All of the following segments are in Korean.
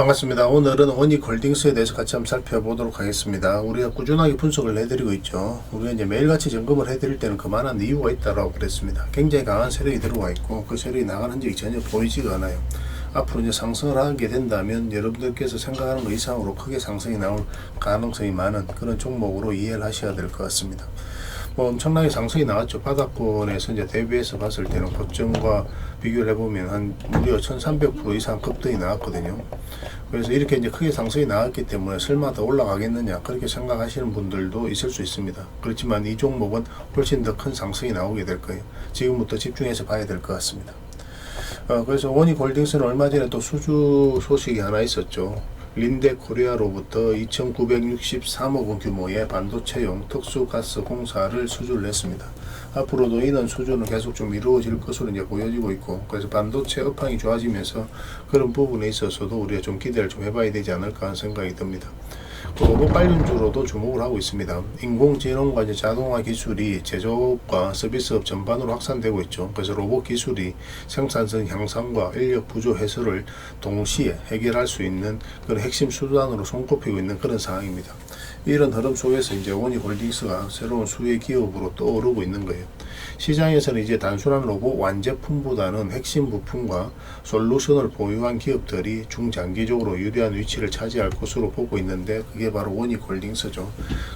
반갑습니다. 오늘은 원익홀딩스에 대해서 같이 한번 살펴보도록 하겠습니다. 우리가 꾸준하게 분석을 해드리고 있죠. 우리가 이제 매일같이 점검을 해드릴 때는 그만한 이유가 있다라고 그랬습니다. 굉장히 강한 세력이 들어와 있고 그 세력이 나가는 흔적이 전혀 보이지가 않아요. 앞으로 이제 상승을 하게 된다면 여러분들께서 생각하는 것 이상으로 크게 상승이 나올 가능성이 많은 그런 종목으로 이해를 하셔야 될 것 같습니다. 엄청나게 상승이 나왔죠. 바닥권에서 이제 대비해서 봤을 때는 고점과 비교를 해보면 한 무려 1300% 이상 급등이 나왔거든요. 그래서 이렇게 이제 크게 상승이 나왔기 때문에 설마 더 올라가겠느냐 그렇게 생각하시는 분들도 있을 수 있습니다. 그렇지만 이 종목은 훨씬 더 큰 상승이 나오게 될 거예요. 지금부터 집중해서 봐야 될 것 같습니다. 그래서 원익홀딩스는 얼마 전에 또 수주 소식이 하나 있었죠. 린데 코리아로부터 2,963억 원 규모의 반도체용 특수가스 공사를 수주를 했습니다. 앞으로도 이런 수주는 계속 좀 이루어질 것으로 이제 보여지고 있고, 그래서 반도체 업황이 좋아지면서 그런 부분에 있어서도 우리가 좀 기대를 좀 해봐야 되지 않을까 하는 생각이 듭니다. 로봇 관련주로도 주목을 하고 있습니다. 인공지능과 이제 자동화 기술이 제조업과 서비스업 전반으로 확산되고 있죠. 그래서 로봇 기술이 생산성 향상과 인력 부조 해소를 동시에 해결할 수 있는 그런 핵심 수단으로 손꼽히고 있는 그런 상황입니다. 이런 흐름 속에서 이제 원익홀딩스가 새로운 수혜 기업으로 떠오르고 있는 거예요. 시장에서는 이제 단순한 로봇 완제품보다는 핵심 부품과 솔루션을 보유한 기업들이 중장기적으로 유리한 위치를 차지할 것으로 보고 있는데, 그게 바로 원익홀딩스죠.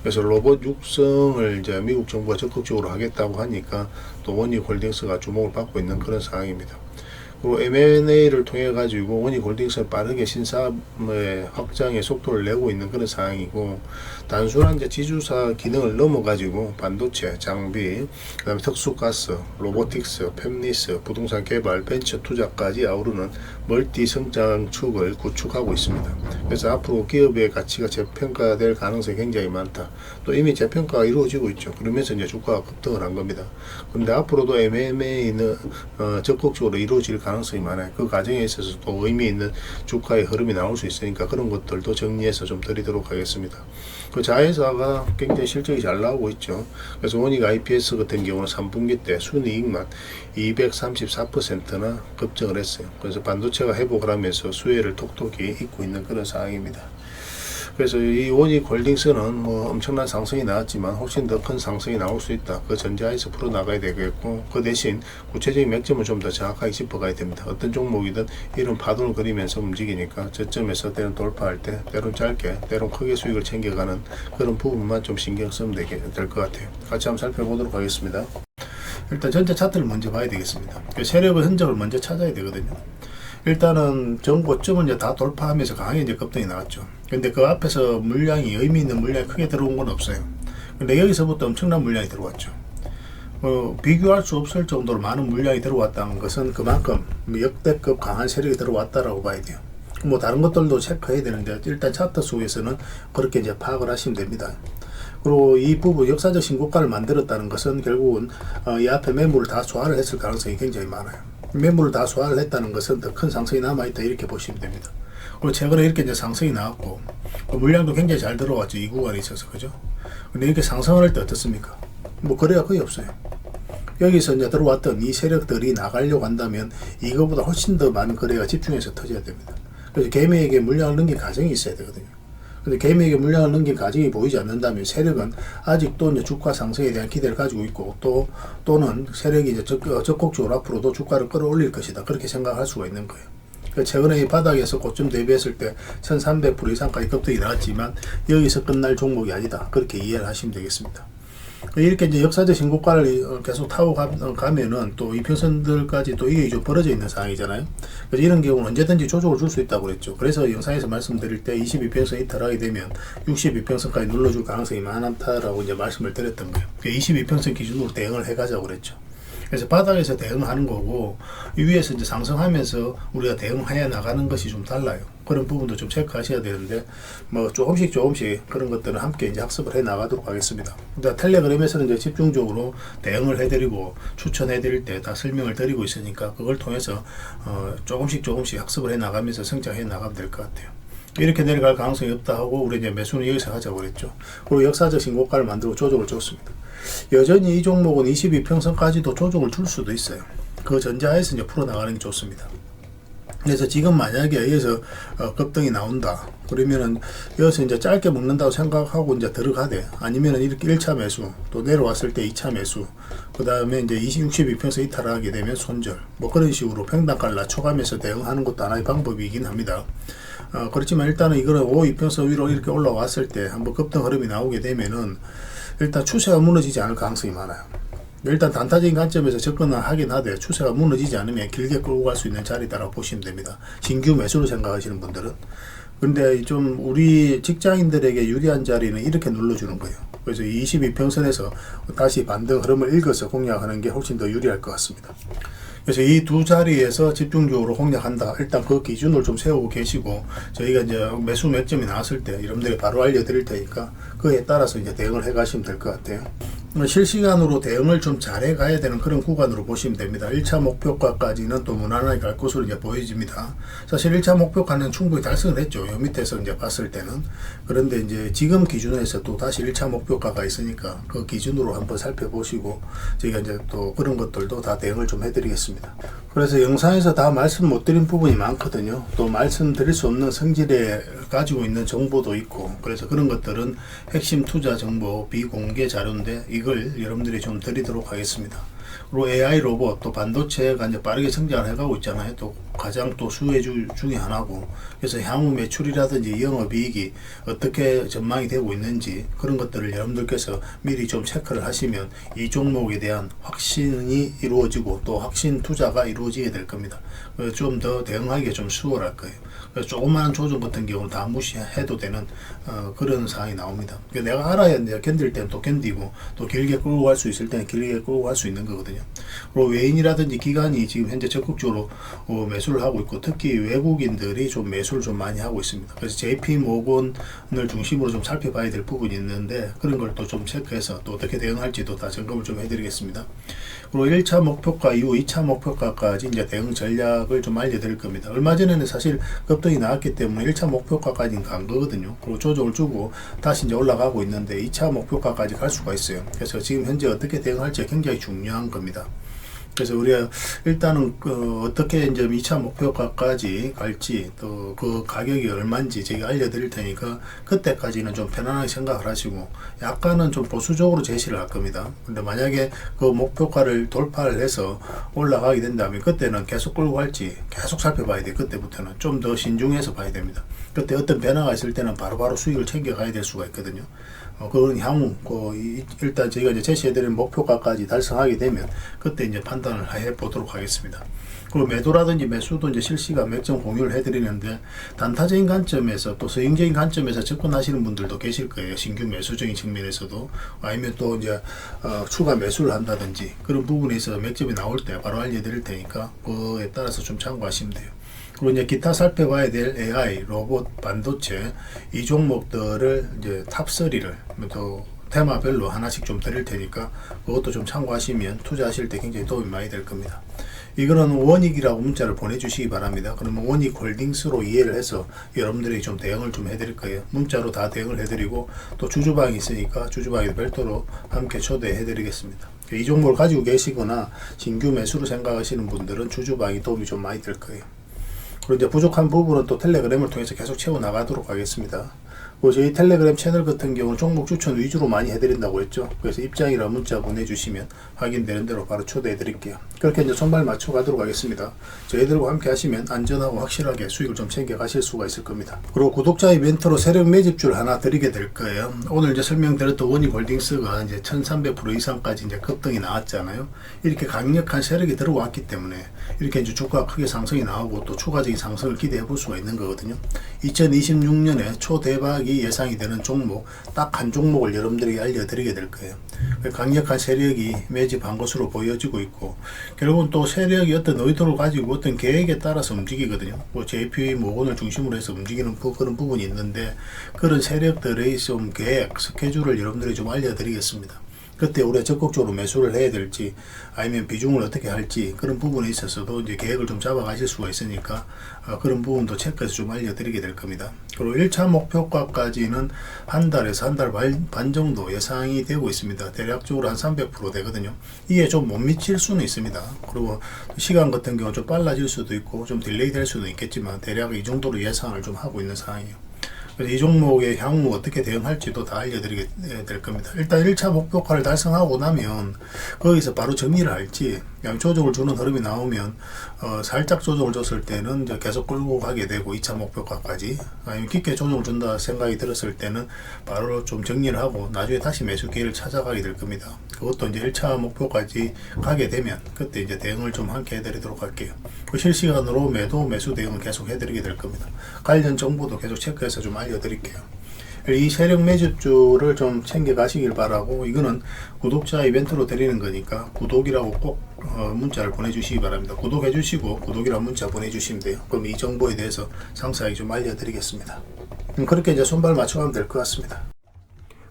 그래서 로봇 육성을 이제 미국 정부가 적극적으로 하겠다고 하니까 또 원익홀딩스가 주목을 받고 있는 그런 상황입니다. 그리고 M&A를 통해 가지고 원익홀딩스는 빠르게 신사업의 확장의 속도를 내고 있는 그런 상황이고, 단순한 이제 지주사 기능을 넘어 가지고 반도체, 장비, 그다음에 특수가스, 로보틱스, 팹리스, 부동산 개발, 벤처 투자까지 아우르는 멀티 성장축을 구축하고 있습니다. 그래서 앞으로 기업의 가치가 재평가될 가능성이 굉장히 많다. 또 이미 재평가가 이루어지고 있죠. 그러면서 이제 주가가 급등을 한 겁니다. 그런데 앞으로도 M&A는 적극적으로 이루어질 가능성이 많아요. 그 과정에 있어서 또 의미 있는 주가의 흐름이 나올 수 있으니까 그런 것들도 정리해서 좀 드리도록 하겠습니다. 그 자회사가 굉장히 실적이 잘 나오고 있죠. 그래서 원익 IPS 같은 경우는 3분기 때 순이익만 234%나 급증을 했어요. 그래서 반도체가 회복을 하면서 수혜를 톡톡히 잇고 있는 그런 상황입니다. 그래서 이 원익홀딩스는 엄청난 상승이 나왔지만 훨씬 더 큰 상승이 나올 수 있다. 그 전제하에서 풀어나가야 되겠고, 그 대신 구체적인 맥점을 좀 더 정확하게 짚어가야 됩니다. 어떤 종목이든 이런 파동을 그리면서 움직이니까 저점에서 때론 돌파할 때 때론 짧게 때론 크게 수익을 챙겨가는 그런 부분만 좀 신경 쓰면 될 것 같아요. 같이 한번 살펴보도록 하겠습니다. 일단 전체 차트를 먼저 봐야 되겠습니다. 세력의 흔적을 먼저 찾아야 되거든요. 일단은 전고점은 이제 다 돌파하면서 강하게 이제 급등이 나왔죠. 근데 그 앞에서 물량이, 의미 있는 물량이 크게 들어온 건 없어요. 근데 여기서부터 엄청난 물량이 들어왔죠. 비교할 수 없을 정도로 많은 물량이 들어왔다는 것은 그만큼 역대급 강한 세력이 들어왔다라고 봐야 돼요. 다른 것들도 체크해야 되는데, 일단 차트 속에서는 그렇게 이제 파악을 하시면 됩니다. 그리고 이 부분 역사적 신고가를 만들었다는 것은 결국은 이 앞에 매물을 다 소화를 했을 가능성이 굉장히 많아요. 매물을 다 소화를 했다는 것은 더 큰 상승이 남아있다 이렇게 보시면 됩니다. 그리고 최근에 이렇게 이제 상승이 나왔고 물량도 굉장히 잘 들어왔죠. 이 구간에 있어서, 그죠? 근데 이렇게 상승을 할 때 어떻습니까? 거래가 거의 없어요. 여기서 이제 들어왔던 이 세력들이 나가려고 한다면 이거보다 훨씬 더 많은 거래가 집중해서 터져야 됩니다. 그래서 개미에게 물량을 넘긴 과정이 있어야 되거든요. 근데 개미에게 물량을 넘긴 과정이 보이지 않는다면 세력은 아직도 이제 주가 상승에 대한 기대를 가지고 있고, 또는 세력이 이제 적극적으로 앞으로도 주가를 끌어올릴 것이다, 그렇게 생각할 수가 있는 거예요. 최근에 이 바닥에서 고점 대비했을 때 1300% 이상까지 급등이 나왔지만 여기서 끝날 종목이 아니다, 그렇게 이해를 하시면 되겠습니다. 이렇게 이제 역사적 신고가를 계속 타고 가면은 또 이평선들까지 또 이게 좀 벌어져 있는 상황이잖아요. 그래서 이런 경우는 언제든지 조정을 줄 수 있다고 그랬죠. 그래서 영상에서 말씀드릴 때 22평선 이탈하게 되면 62평선까지 눌러줄 가능성이 많다라고 이제 말씀을 드렸던 거예요. 22평선 기준으로 대응을 해가자고 그랬죠. 그래서 바닥에서 대응하는 거고, 이 위에서 이제 상승하면서 우리가 대응해 나가는 것이 좀 달라요. 그런 부분도 좀 체크하셔야 되는데, 조금씩 그런 것들은 함께 이제 학습을 해 나가도록 하겠습니다. 텔레그램에서는 이제 집중적으로 대응을 해드리고 추천해드릴 때 다 설명을 드리고 있으니까 그걸 통해서 조금씩 학습을 해 나가면서 성장해 나가면 될 것 같아요. 이렇게 내려갈 가능성이 없다 하고 우리 이제 매수는 여기서 하자고 그랬죠. 그리고 역사적 신고가를 만들고 조정을 줬습니다. 여전히 이 종목은 22평선까지도 조정을 줄 수도 있어요. 그 전제하에서 이제 풀어나가는 게 좋습니다. 그래서 지금 만약에 여기서 급등이 나온다 그러면은 여기서 이제 짧게 먹는다고 생각하고 이제 들어가되, 아니면은 이렇게 1차 매수, 또 내려왔을 때 2차 매수, 그 다음에 이제 62평에서 이탈하게 되면 손절, 뭐 그런 식으로 평단가를 낮춰가면서 대응하는 것도 하나의 방법이긴 합니다. 그렇지만 일단은 이거는 52평선 위로 이렇게 올라왔을 때 한번 급등 흐름이 나오게 되면은 일단 추세가 무너지지 않을 가능성이 많아요. 일단 단타적인 관점에서 접근을 하긴 하되 추세가 무너지지 않으면 길게 끌고 갈 수 있는 자리다라고 보시면 됩니다. 신규 매수로 생각하시는 분들은. 근데 좀 우리 직장인들에게 유리한 자리는 이렇게 눌러주는 거예요. 그래서 22평선에서 다시 반등 흐름을 읽어서 공략하는 게 훨씬 더 유리할 것 같습니다. 그래서 이 두 자리에서 집중적으로 공략한다. 일단 그 기준을 좀 세우고 계시고, 저희가 이제 매수 매점이 나왔을 때 여러분들이 바로 알려드릴 테니까 그에 따라서 이제 대응을 해 가시면 될 것 같아요. 실시간으로 대응을 좀 잘해 가야 되는 그런 구간으로 보시면 됩니다. 1차 목표가까지는 또 무난하게 갈 것으로 이제 보여집니다. 사실 1차 목표가는 충분히 달성을 했죠. 요 밑에서 이제 봤을 때는. 그런데 이제 지금 기준에서 또 다시 1차 목표가가 있으니까 그 기준으로 한번 살펴보시고, 저희가 이제 또 그런 것들도 다 대응을 좀 해드리겠습니다. 그래서 영상에서 다 말씀 못 드린 부분이 많거든요. 또 말씀드릴 수 없는 성질에 가지고 있는 정보도 있고, 그래서 그런 것들은 핵심 투자 정보 비공개 자료인데 이걸 여러분들이 좀 드리도록 하겠습니다. 그리고 AI 로봇, 또 반도체가 이제 빠르게 성장을 해가고 있잖아요. 또 가장 또 수혜주 중에 하나고, 그래서 향후 매출이라든지 영업이익이 어떻게 전망이 되고 있는지 그런 것들을 여러분들께서 미리 좀 체크를 하시면 이 종목에 대한 확신이 이루어지고 또 확신 투자가 이루어지게 될 겁니다. 좀 더 대응하기가 좀 수월할 거예요. 조그마한 조정 같은 경우는 다 무시해도 되는 그런 상황이 나옵니다. 내가 알아야 이제 견딜 때는 또 견디고, 또 길게 끌고 갈 수 있을 때는 길게 끌고 갈 수 있는 거거든요. 그리고 외인이라든지 기관이 지금 현재 적극적으로 매수를 하고 있고, 특히 외국인들이 좀 매수를 좀 많이 하고 있습니다. 그래서 JP 모건을 중심으로 좀 살펴봐야 될 부분이 있는데, 그런 걸 또 좀 체크해서 또 어떻게 대응할지도 다 점검을 좀 해드리겠습니다. 그리고 1차 목표가 이후 2차 목표가까지 이제 대응 전략을 좀 알려드릴 겁니다. 얼마 전에는 사실 급등이 나왔기 때문에 1차 목표가까지는 간 거거든요. 그리고 조정을 주고 다시 이제 올라가고 있는데 2차 목표가까지 갈 수가 있어요. 그래서 지금 현재 어떻게 대응할지 굉장히 중요한 겁니다. 그래서 우리가 일단은 어떻게 이제 2차 목표가까지 갈지, 또 그 가격이 얼마인지 제가 알려드릴 테니까 그때까지는 좀 편안하게 생각을 하시고 약간은 좀 보수적으로 제시를 할 겁니다. 근데 만약에 그 목표가를 돌파를 해서 올라가게 된다면 그때는 계속 끌고 갈지 계속 살펴봐야 돼요. 그때부터는 좀 더 신중해서 봐야 됩니다. 그때 어떤 변화가 있을 때는 바로바로 수익을 챙겨가야 될 수가 있거든요. 그건 향후 일단 저희가 이제 제시해드린 목표가까지 달성하게 되면 그때 이제 판단을 해보도록 하겠습니다. 그리고 매도라든지 매수도 이제 실시간 맥점 공유를 해드리는데, 단타적인 관점에서 또 서행적인 관점에서 접근하시는 분들도 계실 거예요. 신규 매수적인 측면에서도, 아니면 또 이제 추가 매수를 한다든지 그런 부분에 있어서 맥점이 나올 때 바로 알려드릴 테니까 그에 따라서 좀 참고하시면 돼요. 그리고 이제 기타 살펴봐야 될 AI, 로봇, 반도체 이 종목들을 이제 탑3를 또 테마별로 하나씩 좀 드릴 테니까 그것도 좀 참고하시면 투자하실 때 굉장히 도움이 많이 될 겁니다. 이거는 원익이라고 문자를 보내주시기 바랍니다. 그러면 원익 홀딩스로 이해를 해서 여러분들이 좀 대응을 좀 해드릴 거예요. 문자로 다 대응을 해드리고, 또 주주방이 있으니까 주주방에 별도로 함께 초대해드리겠습니다. 이 종목을 가지고 계시거나 신규 매수로 생각하시는 분들은 주주방이 도움이 좀 많이 될 거예요. 그리고 이제 부족한 부분은 또 텔레그램을 통해서 계속 채워 나가도록 하겠습니다. 저희 텔레그램 채널 같은 경우는 종목 추천 위주로 많이 해드린다고 했죠. 그래서 입장이라 문자 보내주시면 확인되는 대로 바로 초대해 드릴게요. 그렇게 이제 손발 맞춰 가도록 하겠습니다. 저희들과 함께 하시면 안전하고 확실하게 수익을 좀 챙겨 가실 수가 있을 겁니다. 그리고 구독자 이벤트로 세력 매집줄 하나 드리게 될 거예요. 오늘 이제 설명드렸던 원익홀딩스가 이제 1300% 이상까지 이제 급등이 나왔잖아요. 이렇게 강력한 세력이 들어왔기 때문에 이렇게 이제 주가 크게 상승이 나오고 또 추가적인 상승을 기대해 볼 수가 있는 거거든요. 2026년에 초대박이 예상이 되는 종목, 딱 한 종목을 여러분들에게 알려드리게 될 거예요. 강력한 세력이 매집한 것으로 보여지고 있고, 결국은 또 세력이 어떤 의도를 가지고 어떤 계획에 따라서 움직이거든요. JP 모건을 중심으로 해서 움직이는 그런 부분이 있는데, 그런 세력들의 좀 계획, 스케줄을 여러분들이 좀 알려드리겠습니다. 그때 우리가 적극적으로 매수를 해야 될지 아니면 비중을 어떻게 할지 그런 부분에 있어서도 이제 계획을 좀 잡아 가실 수가 있으니까 그런 부분도 체크해서 좀 알려드리게 될 겁니다. 그리고 1차 목표가까지는 한 달에서 한 달 반 정도 예상이 되고 있습니다. 대략적으로 한 300% 되거든요. 이게 좀 못 미칠 수는 있습니다. 그리고 시간 같은 경우 좀 빨라질 수도 있고 좀 딜레이 될 수도 있겠지만 대략 이 정도로 예상을 좀 하고 있는 상황이에요. 그래서 이 종목의 향후 어떻게 대응할지도 다 알려드리게 될 겁니다. 일단 1차 목표가를 달성하고 나면 거기서 바로 정리를 할지 조정을 주는 흐름이 나오면 살짝 조정을 줬을 때는 이제 계속 끌고 가게 되고 2차 목표가까지 아니면 깊게 조정을 준다 생각이 들었을 때는 바로 좀 정리를 하고 나중에 다시 매수 기회를 찾아가게 될 겁니다. 그것도 이제 1차 목표까지 가게 되면 그때 이제 대응을 좀 함께 해드리도록 할게요. 그 실시간으로 매수 대응을 계속 해드리게 될 겁니다. 관련 정보도 계속 체크해서 좀 알려드릴게요. 이 세력 매집주를 좀 챙겨 가시길 바라고, 이거는 구독자 이벤트로 드리는 거니까 구독이라고 꼭 문자를 보내주시기 바랍니다. 구독해 주시고 구독이라고 문자 보내주시면 돼요. 그럼 이 정보에 대해서 상세하게 좀 알려드리겠습니다. 그렇게 이제 손발 맞춰가면 될 것 같습니다.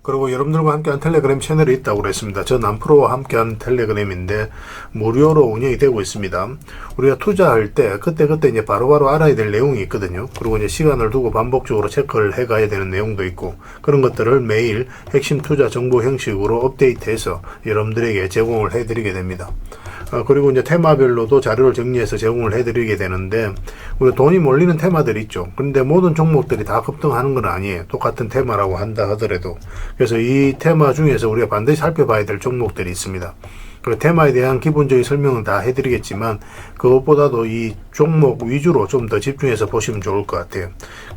그리고 여러분들과 함께한 텔레그램 채널이 있다고 그랬습니다. 저 남프로와 함께한 텔레그램인데 무료로 운영이 되고 있습니다. 우리가 투자할 때 그때 이제 바로바로 알아야 될 내용이 있거든요. 그리고 이제 시간을 두고 반복적으로 체크를 해 가야 되는 내용도 있고, 그런 것들을 매일 핵심 투자 정보 형식으로 업데이트해서 여러분들에게 제공을 해 드리게 됩니다. 그리고 이제 테마별로도 자료를 정리해서 제공을 해드리게 되는데, 우리 돈이 몰리는 테마들이 있죠. 그런데 모든 종목들이 다 급등하는 건 아니에요. 똑같은 테마라고 한다 하더라도. 그래서 이 테마 중에서 우리가 반드시 살펴봐야 될 종목들이 있습니다. 그 테마에 대한 기본적인 설명은 다 해드리겠지만 그것보다도 이 종목 위주로 좀 더 집중해서 보시면 좋을 것 같아요.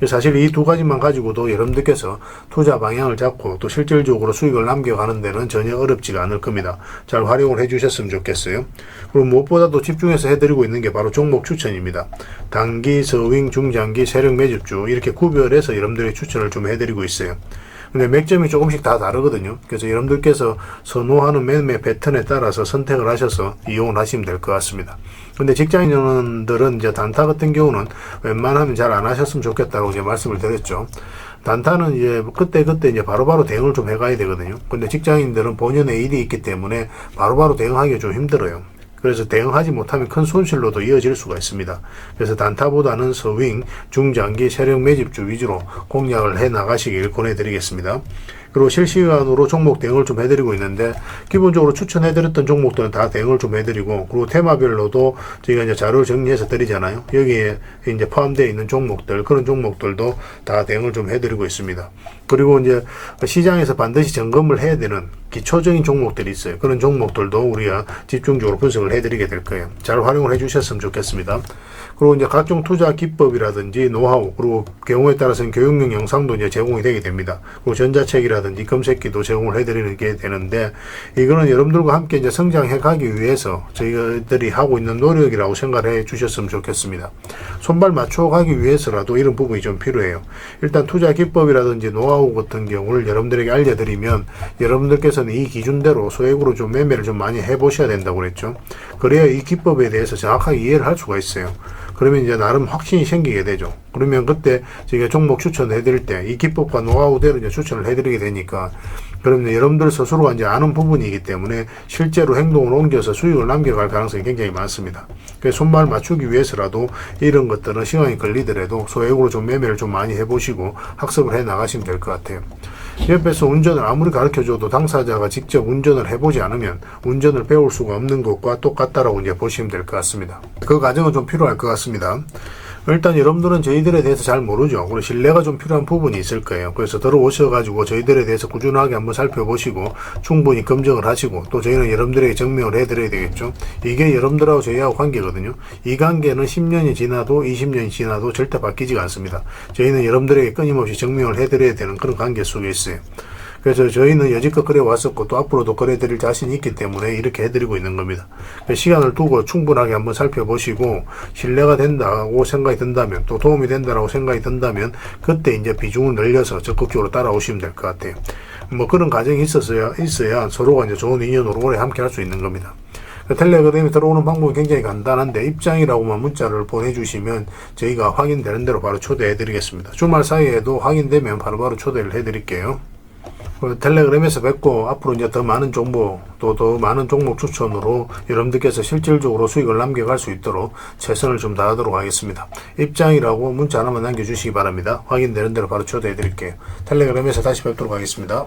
사실 이 두 가지만 가지고도 여러분들께서 투자 방향을 잡고 또 실질적으로 수익을 남겨가는 데는 전혀 어렵지가 않을 겁니다. 잘 활용을 해주셨으면 좋겠어요. 그리고 무엇보다도 집중해서 해드리고 있는 게 바로 종목 추천입니다. 단기, 서윙, 중장기, 세력 매집주 이렇게 구별해서 여러분들의 추천을 좀 해드리고 있어요. 근데 맥점이 조금씩 다 다르거든요. 그래서 여러분들께서 선호하는 매매 패턴에 따라서 선택을 하셔서 이용을 하시면 될 것 같습니다. 근데 직장인들은 이제 단타 같은 경우는 웬만하면 잘 안 하셨으면 좋겠다고 이제 말씀을 드렸죠. 단타는 이제 그때 이제 바로바로 대응을 좀 해가야 되거든요. 근데 직장인들은 본연의 일이 있기 때문에 바로바로 대응하기가 좀 힘들어요. 그래서 대응하지 못하면 큰 손실로도 이어질 수가 있습니다. 그래서 단타보다는 서윙, 중장기, 세력 매집주 위주로 공략을 해 나가시길 권해드리겠습니다. 그리고 실시간으로 종목 대응을 좀 해드리고 있는데, 기본적으로 추천해드렸던 종목들은 다 대응을 좀 해드리고, 그리고 테마별로도 저희가 이제 자료를 정리해서 드리잖아요. 여기에 이제 포함되어 있는 종목들, 그런 종목들도 다 대응을 좀 해드리고 있습니다. 그리고 이제 시장에서 반드시 점검을 해야 되는 기초적인 종목들이 있어요. 그런 종목들도 우리가 집중적으로 분석을 해드리게 될 거예요. 잘 활용을 해주셨으면 좋겠습니다. 그리고 이제 각종 투자 기법이라든지 노하우, 그리고 경우에 따라서는 교육용 영상도 이제 제공이 되게 됩니다. 그리고 전자책이라든지 검색기도 제공을 해드리는 게 되는데, 이거는 여러분들과 함께 이제 성장해 가기 위해서 저희들이 하고 있는 노력이라고 생각해 주셨으면 좋겠습니다. 손발 맞춰 가기 위해서라도 이런 부분이 좀 필요해요. 일단 투자 기법이라든지 노하우 같은 경우를 여러분들에게 알려드리면 여러분들께서는 이 기준대로 소액으로 좀 매매를 좀 많이 해보셔야 된다고 그랬죠. 그래야 이 기법에 대해서 정확하게 이해를 할 수가 있어요. 그러면 이제 나름 확신이 생기게 되죠. 그러면 그때 저희가 종목 추천해 드릴 때 이 기법과 노하우대로 이제 추천을 해 드리게 되니까, 그러면 여러분들 스스로가 이제 아는 부분이기 때문에 실제로 행동을 옮겨서 수익을 남겨갈 가능성이 굉장히 많습니다. 그래서 손발 맞추기 위해서라도 이런 것들은 시간이 걸리더라도 소액으로 좀 매매를 좀 많이 해보시고 학습을 해 나가시면 될 것 같아요. 옆에서 운전을 아무리 가르쳐줘도 당사자가 직접 운전을 해보지 않으면 운전을 배울 수가 없는 것과 똑같다라고 이제 보시면 될 것 같습니다. 그 과정은 좀 필요할 것 같습니다. 일단 여러분들은 저희들에 대해서 잘 모르죠. 그리고 신뢰가 좀 필요한 부분이 있을 거예요. 그래서 들어오셔가지고 저희들에 대해서 꾸준하게 한번 살펴보시고 충분히 검증을 하시고, 또 저희는 여러분들에게 증명을 해드려야 되겠죠. 이게 여러분들하고 저희하고 관계거든요. 이 관계는 10년이 지나도 20년이 지나도 절대 바뀌지가 않습니다. 저희는 여러분들에게 끊임없이 증명을 해드려야 되는 그런 관계 속에 있어요. 그래서 저희는 여지껏 그래왔었고 또 앞으로도 그래드릴 자신이 있기 때문에 이렇게 해드리고 있는 겁니다. 시간을 두고 충분하게 한번 살펴보시고 신뢰가 된다고 생각이 든다면, 또 도움이 된다고 생각이 든다면 그때 이제 비중을 늘려서 적극적으로 따라오시면 될 것 같아요. 뭐 그런 과정이 있어야 서로가 이제 좋은 인연으로 오래 함께 할 수 있는 겁니다. 텔레그램에 들어오는 방법은 굉장히 간단한데, 입장이라고만 문자를 보내주시면 저희가 확인되는 대로 바로 초대해 드리겠습니다. 주말 사이에도 확인되면 바로바로 초대를 해 드릴게요. 텔레그램에서 뵙고 앞으로 이제 더 많은 정보 또 더 많은 종목 추천으로 여러분들께서 실질적으로 수익을 남겨갈 수 있도록 최선을 좀 다하도록 하겠습니다. 입장이라고 문자 하나만 남겨주시기 바랍니다. 확인되는 대로 바로 초대해 드릴게요. 텔레그램에서 다시 뵙도록 하겠습니다.